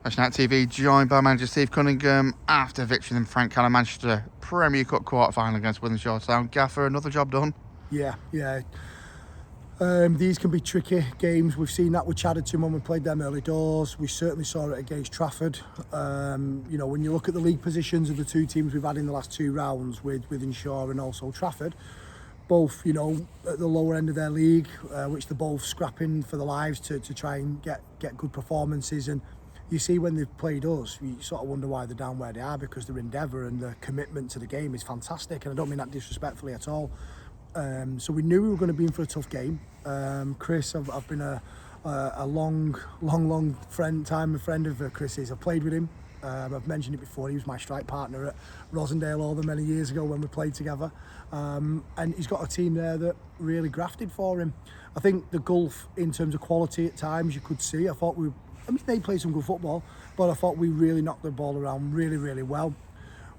Ashton TV, joined by manager Steve Cunningham after victory in Frank Callan Manchester Premier Cup quarter-final against Wythenshawe Town. Gaffer, another job done? Yeah. These can be tricky games. We've seen that with Chadderton when we played them early doors. We certainly saw it against Trafford. When you look at the league positions of the two teams we've had in the last two rounds with Wythenshawe and also Trafford, both, at the lower end of their league, which they're both scrapping for their lives to try and get good performances. And you see when they've played us, you sort of wonder why they're down where they are, because their endeavour and their commitment to the game is fantastic. And I don't mean that disrespectfully at all. So we knew we were going to be in for a tough game. Chris, I've been a long friend of Chris's. I've played with him. I've mentioned it before. He was my strike partner at Rosendale all the many years ago when we played together. And he's got a team there that really grafted for him. I think the gulf in terms of quality at times you could see. They played some good football, but I thought we really knocked the ball around really, really well.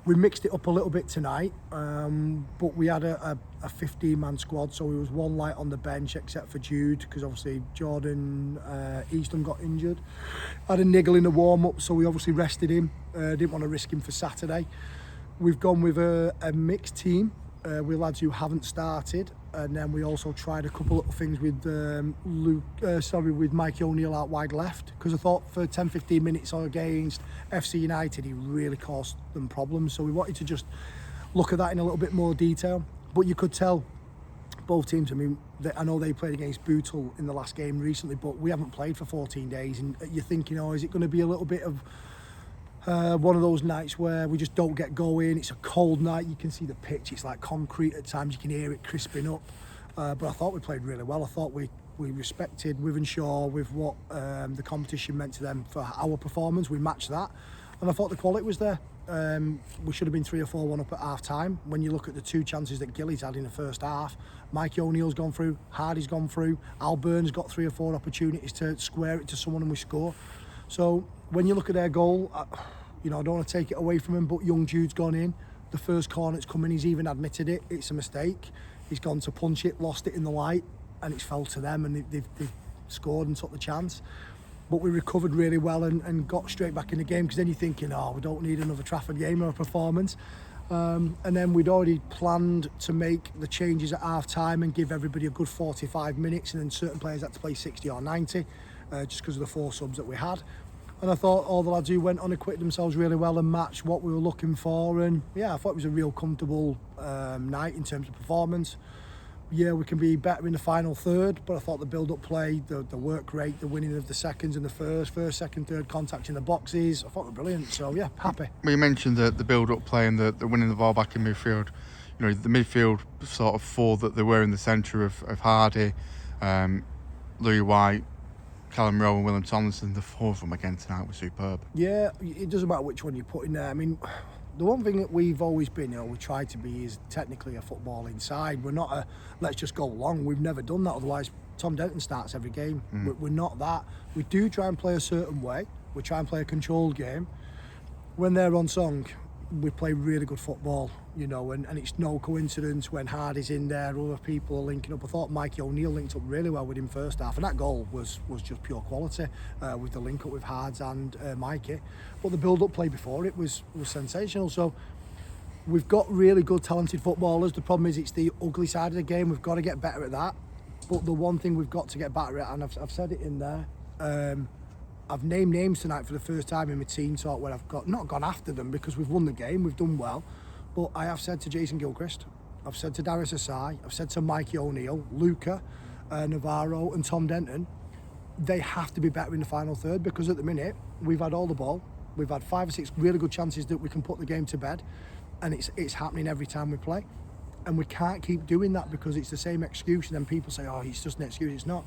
We mixed it up a little bit tonight, but we had a 15-man squad, so we was one light on the bench except for Jude, because obviously Jordan Easton got injured. Had a niggle in the warm-up, so we obviously rested him. Didn't want to risk him for Saturday. We've gone with a mixed team with lads who haven't started, and then we also tried a couple of things with with Mike O'Neill out wide left, because I thought for 10-15 minutes against FC United he really caused them problems, so we wanted to just look at that in a little bit more detail. But you could tell both teams, I know they played against Bootle in the last game recently, but we haven't played for 14 days, and you're thinking, is it going to be a little bit of one of those nights where we just don't get going? It's a cold night, you can see the pitch, it's like concrete at times, you can hear it crisping up. But I thought we played really well. I thought we respected Wythenshawe with what the competition meant to them for our performance. We matched that, and I thought the quality was there. We should have been 3 or 4-1 up at half time. When you look at the two chances that Gillies had in the first half, Mike O'Neill's gone through, Hardy's gone through, Al Byrne's got 3 or 4 opportunities to square it to someone and we score. So when you look at their goal, I don't want to take it away from him, but young Jude's gone in. The first corner that's come in, he's even admitted it. It's a mistake. He's gone to punch it, lost it in the light, and it's fell to them, and they've scored and took the chance. But we recovered really well and got straight back in the game, because then you're thinking, we don't need another Trafford game or a performance. And then we'd already planned to make the changes at half time and give everybody a good 45 minutes, and then certain players had to play 60 or 90 just because of the 4 subs that we had. And I thought all the lads who went on acquitted themselves really well and matched what we were looking for. And I thought it was a real comfortable night in terms of performance. We can be better in the final third, but I thought the build-up play, the work rate, the winning of the seconds in the first, second, third contact in the boxes, I thought they were brilliant. So happy. Well, you mentioned the build-up play and the winning the ball back in midfield. The midfield sort of 4 that they were in the centre of Hardy, Louis White, Callum Rowe and William Tomlinson. The 4 of them again tonight were superb. Yeah, it doesn't matter which one you put in there. The one thing that we've always been, we try to be, is technically a football inside. We're not a let's just go long. We've never done that. Otherwise, Tom Denton starts every game. We're not that. We do try and play a certain way. We try and play a controlled game. When they're on song, we play really good football, and it's no coincidence when Hardy's in there, other people are linking up. I thought Mikey O'Neill linked up really well with him first half, and that goal was just pure quality with the link up with Hards and Mikey. But the build-up play before it was sensational. So we've got really good, talented footballers. The problem is it's the ugly side of the game. We've got to get better at that. But the one thing we've got to get better at, and I've said it in there, I've named names tonight for the first time in my team talk where I've not gone after them because we've won the game, we've done well, but I have said to Jason Gilchrist, I've said to Darius Asai, I've said to Mikey O'Neill, Luca, Navarro and Tom Denton, they have to be better in the final third, because at the minute we've had all the ball, we've had 5 or 6 really good chances that we can put the game to bed, and it's happening every time we play, and we can't keep doing that because it's the same excuse, and then people say, it's just an excuse. It's not.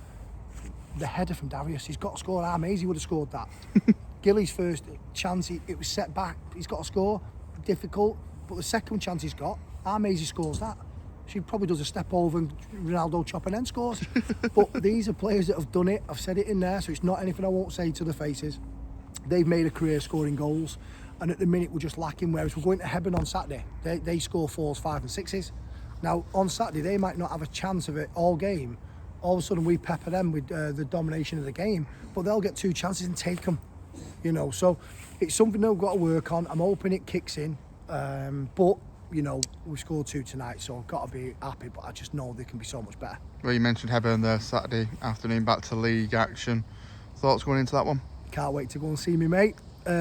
The header from Darius, he's got to score. Armazy would have scored that. Gilly's first chance, it was set back. He's got to score. Difficult. But the second chance he's got, Armazy scores that. She probably does a step over and Ronaldo chop and then scores. But these are players that have done it. I've said it in there, so it's not anything I won't say to the faces. They've made a career scoring goals. And at the minute, we're just lacking. Whereas we're going to Hebburn on Saturday. They score 4s, 5s and 6s. Now, on Saturday, they might not have a chance of it all game. All of a sudden we pepper them with the domination of the game, but they'll get 2 chances and take them. You know, so it's something that we've got to work on. I'm hoping it kicks in, but you know, we scored 2 tonight, so I've got to be happy. But I just know they can be so much better. Well, you mentioned Hebburn there Saturday afternoon, back to league action. Thoughts going into that one? Can't wait to go and see me mate.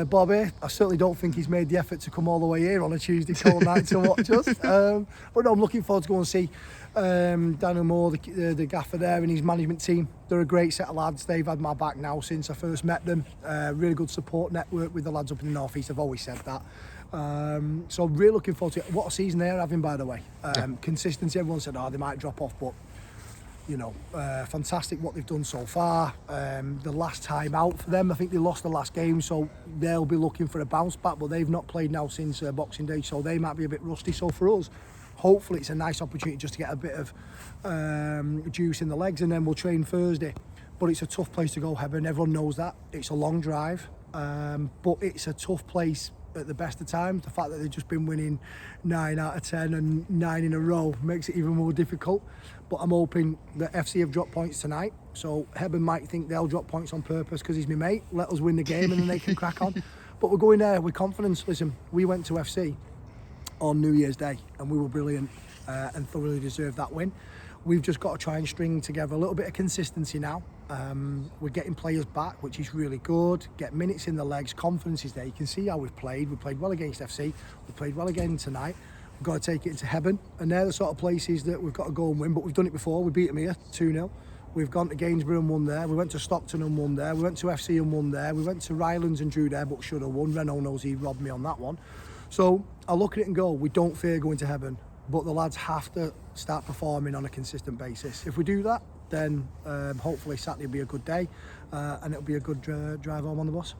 Bobby, I certainly don't think he's made the effort to come all the way here on a Tuesday cold night to watch us. But no, I'm looking forward to go and see Daniel Moore, the gaffer there, and his management team. They're a great set of lads. They've had my back now since I first met them. Really good support network with the lads up in the North East. I've always said that. So really looking forward to it. What a season they're having, by the way. Consistency, everyone said, they might drop off, but you know, fantastic what they've done so far. The last time out for them, I think they lost the last game, so they'll be looking for a bounce back, but they've not played now since Boxing Day, so they might be a bit rusty. So for us, hopefully it's a nice opportunity just to get a bit of juice in the legs, and then we'll train Thursday. But it's a tough place to go, Hebburn. Everyone knows that. It's a long drive, but it's a tough place at the best of times. The fact that they've just been winning 9 out of 10 and 9 in a row makes it even more difficult. But I'm hoping that FC have dropped points tonight, so Hebburn might think they'll drop points on purpose because he's my mate. Let us win the game and then they can crack on. But we're going there with confidence. Listen, we went to FC on New Year's Day and we were brilliant and thoroughly deserved that win. We've just got to try and string together a little bit of consistency now. We're getting players back, which is really good. Get minutes in the legs, confidence is there. You can see how we've played. We played well against FC. We played well again tonight. We've got to take it into Hebburn. And they're the sort of places that we've got to go and win. But we've done it before. We beat them here 2-0. We've gone to Gainsborough and won there. We went to Stockton and won there. We went to FC and won there. We went to Rylands and drew there, but should have won. Renault knows he robbed me on that one. So I look at it and go, we don't fear going to Hebburn. But the lads have to start performing on a consistent basis. If we do that, then hopefully Saturday will be a good day and it'll be a good drive home on the bus.